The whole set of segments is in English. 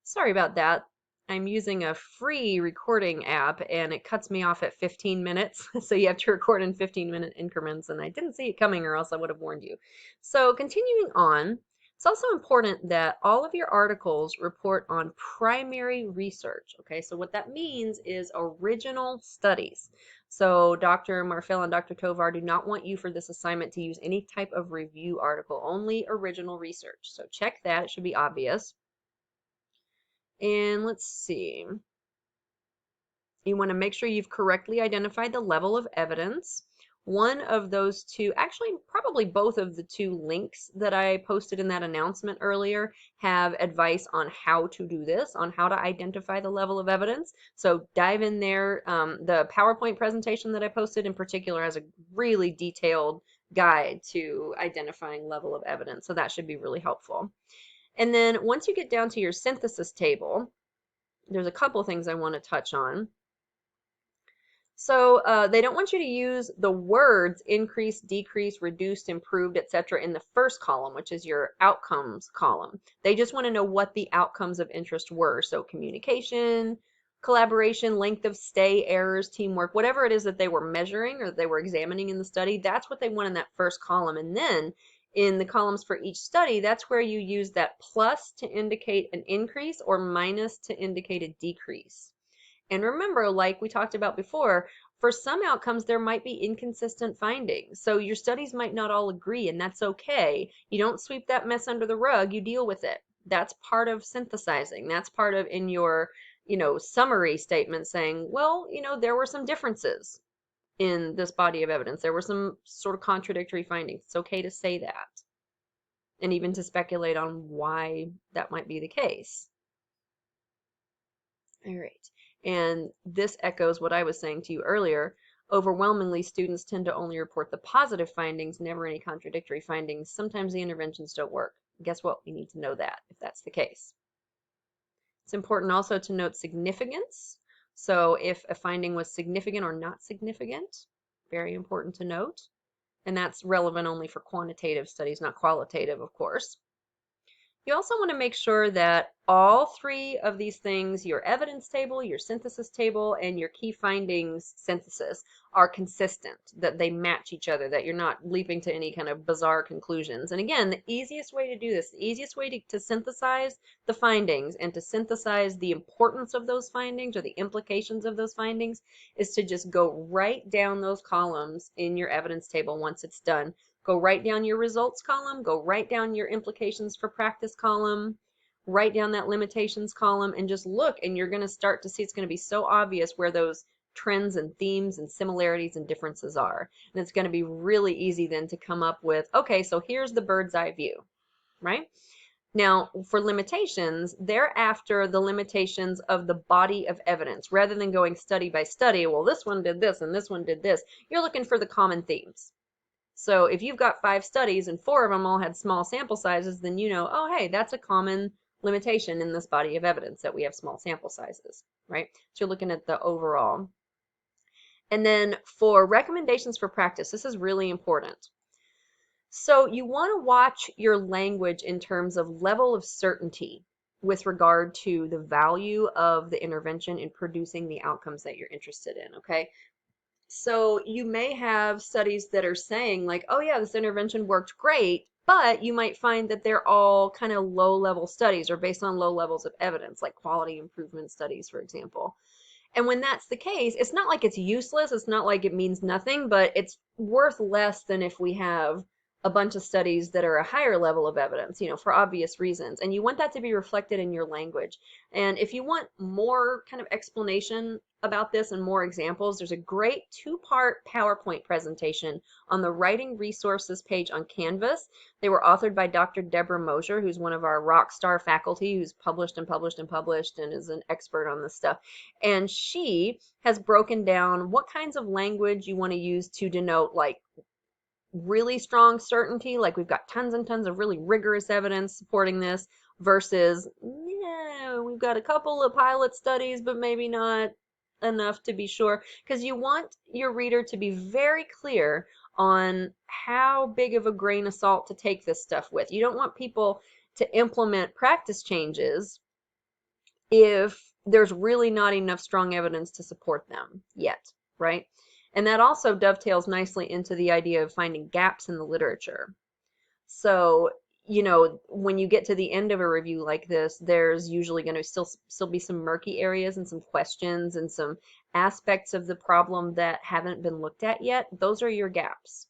Sorry about that. I'm using a free recording app and it cuts me off at 15 minutes. So you have to record in 15-minute increments, and I didn't see it coming or else I would have warned you. So continuing on, it's also important that all of your articles report on primary research. Okay, so what that means is original studies. So Dr. Marfel and Dr. Tovar do not want you for this assignment to use any type of review article, only original research. So check that, it should be obvious. And let's see. You want to make sure you've correctly identified the level of evidence. One of those two, actually probably both of the two links that I posted in that announcement earlier have advice on how to do this, on how to identify the level of evidence. So dive in there. The PowerPoint presentation that I posted in particular has a really detailed guide to identifying level of evidence. So that should be really helpful. And then once you get down to your synthesis table, there's a couple things I want to touch on. So they don't want you to use the words increased, decreased, reduced, improved, etc. in the first column, which is your outcomes column. They just want to know what the outcomes of interest were. So communication, collaboration, length of stay, errors, teamwork, whatever it is that they were measuring or that they were examining in the study, that's what they want in that first column. And then in the columns for each study, that's where you use that plus to indicate an increase or minus to indicate a decrease. And remember, like we talked about before, for some outcomes, there might be inconsistent findings. So your studies might not all agree, and that's okay. You don't sweep that mess under the rug, you deal with it. That's part of synthesizing. That's part of in your, summary statement saying, well, there were some differences in this body of evidence. There were some sort of contradictory findings. It's okay to say that and even to speculate on why that might be the case. All right. And this echoes what I was saying to you earlier. Overwhelmingly, students tend to only report the positive findings, never any contradictory findings. Sometimes the interventions don't work. Guess what? We need to know that if that's the case. It's important also to note significance. So if a finding was significant or not significant, very important to note. And that's relevant only for quantitative studies, not qualitative, of course. You also want to make sure that all three of these things, your evidence table, your synthesis table, and your key findings synthesis, are consistent, that they match each other, that you're not leaping to any kind of bizarre conclusions. And again, the easiest way to do this, the easiest way to synthesize the findings and to synthesize the importance of those findings or the implications of those findings is to just go right down those columns in your evidence table once it's done. Go right down your results column, go right down your implications for practice column, write down that limitations column, and just look, and you're going to start to see it's going to be so obvious where those trends and themes and similarities and differences are. And it's going to be really easy then to come up with, okay, so here's the bird's eye view, right? Now, for limitations, they're after the limitations of the body of evidence. Rather than going study by study, well, this one did this and this one did this, you're looking for the common themes. So if you've got 5 studies and 4 of them all had small sample sizes, then you know, oh, hey, that's a common limitation in this body of evidence that we have small sample sizes, right? So you're looking at the overall. And then for recommendations for practice, this is really important. So you want to watch your language in terms of level of certainty with regard to the value of the intervention in producing the outcomes that you're interested in, okay? So you may have studies that are saying like, oh yeah, this intervention worked great, but you might find that they're all kind of low-level studies or based on low levels of evidence, like quality improvement studies, for example. And when that's the case, it's not like it's useless, it's not like it means nothing, but it's worth less than if we have a bunch of studies that are a higher level of evidence, for obvious reasons. And you want that to be reflected in your language. And if you want more kind of explanation about this and more examples, there's a great 2-part PowerPoint presentation on the writing resources page on Canvas. They were authored by Dr. Deborah Mosier, who's one of our rock star faculty who's published and published and published and is an expert on this stuff. And she has broken down what kinds of language you want to use to denote like really strong certainty, like we've got tons and tons of really rigorous evidence supporting this, versus, yeah, we've got a couple of pilot studies, but maybe not enough to be sure, because you want your reader to be very clear on how big of a grain of salt to take this stuff with. You don't want people to implement practice changes if there's really not enough strong evidence to support them yet, right? And that also dovetails nicely into the idea of finding gaps in the literature. So, when you get to the end of a review like this, there's usually going to still be some murky areas and some questions and some aspects of the problem that haven't been looked at yet. Those are your gaps.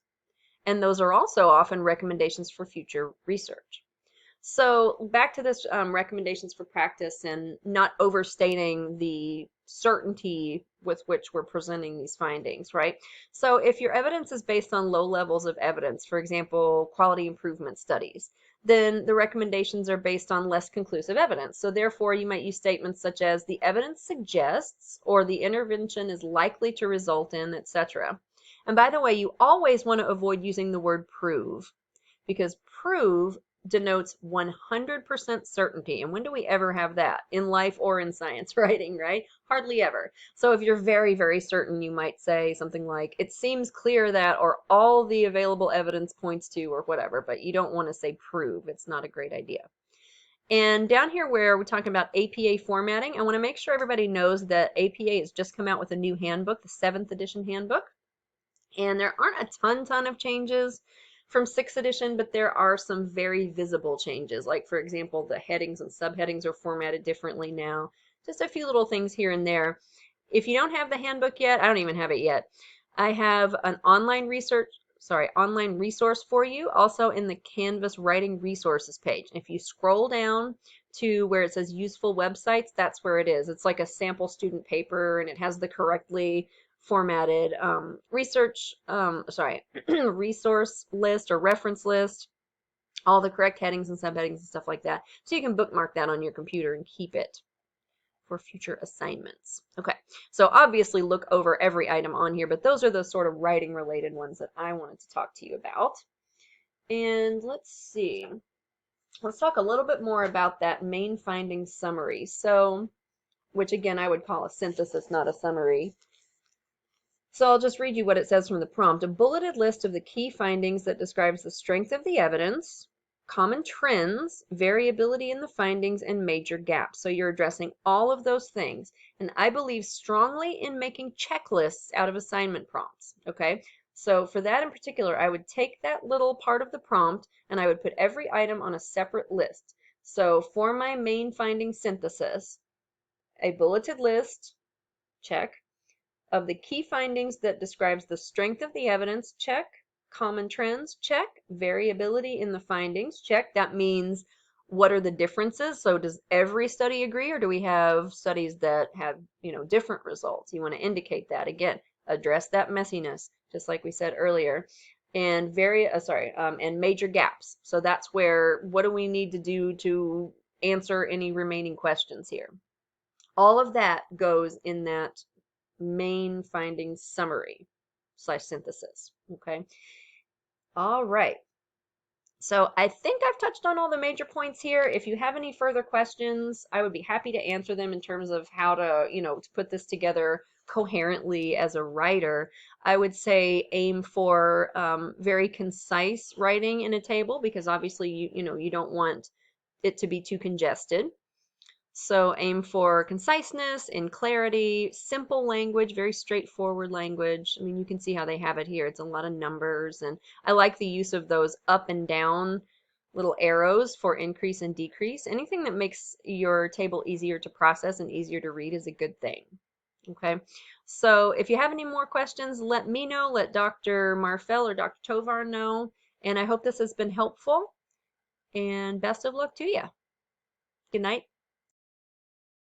And those are also often recommendations for future research. So back to this recommendations for practice and not overstating the certainty with which we're presenting these findings, right? So if your evidence is based on low levels of evidence, for example, quality improvement studies, then the recommendations are based on less conclusive evidence. So therefore, you might use statements such as the evidence suggests, or the intervention is likely to result in, etc. And by the way, you always want to avoid using the word prove, because prove denotes 100% certainty. And when do we ever have that in life or in science writing, right? Hardly ever. So if you're very, very certain, you might say something like, it seems clear that, or all the available evidence points to, or whatever, but you don't want to say prove. It's not a great idea. And down here where we're talking about APA formatting, I want to make sure everybody knows that APA has just come out with a new handbook, the 7th edition handbook. And there aren't a ton of changes from 6th edition, but there are some very visible changes. Like, for example, the headings and subheadings are formatted differently now. Just a few little things here and there. If you don't have the handbook yet, I don't even have it yet. I have an online resource for you, also in the Canvas Writing Resources page. If you scroll down to where it says useful websites, that's where it is. It's like a sample student paper, and it has the correctly formatted resource list or reference list, all the correct headings and subheadings and stuff like that. So you can bookmark that on your computer and keep it for future assignments. Okay, so obviously look over every item on here, but those are the sort of writing related ones that I wanted to talk to you about. And let's see. Let's talk a little bit more about that main findings summary. So, which again I would call a synthesis, not a summary. So I'll just read you what it says from the prompt. A bulleted list of the key findings that describes the strength of the evidence, common trends, variability in the findings, and major gaps. So you're addressing all of those things. And I believe strongly in making checklists out of assignment prompts. Okay? So for that in particular, I would take that little part of the prompt and I would put every item on a separate list. So for my main finding synthesis, a bulleted list, check, of the key findings that describes the strength of the evidence, check, common trends, check, variability in the findings, check. That means what are the differences? So does every study agree, or do we have studies that have, different results? You want to indicate that. Again, address that messiness, just like we said earlier. And and major gaps. So that's where, what do we need to do to answer any remaining questions here? All of that goes in that main findings summary / synthesis. Okay. All right. So I think I've touched on all the major points here. If you have any further questions, I would be happy to answer them in terms of how to, to put this together coherently as a writer. I would say aim for very concise writing in a table, because obviously you don't want it to be too congested. So aim for conciseness and clarity, simple language, very straightforward language. I mean, you can see how they have it here. It's a lot of numbers, and I like the use of those up and down little arrows for increase and decrease. Anything that makes your table easier to process and easier to read is a good thing. Okay, so if you have any more questions, let me know, let Dr. Marfel or Dr. Tovar know, and I hope this has been helpful, and best of luck to you. Good night.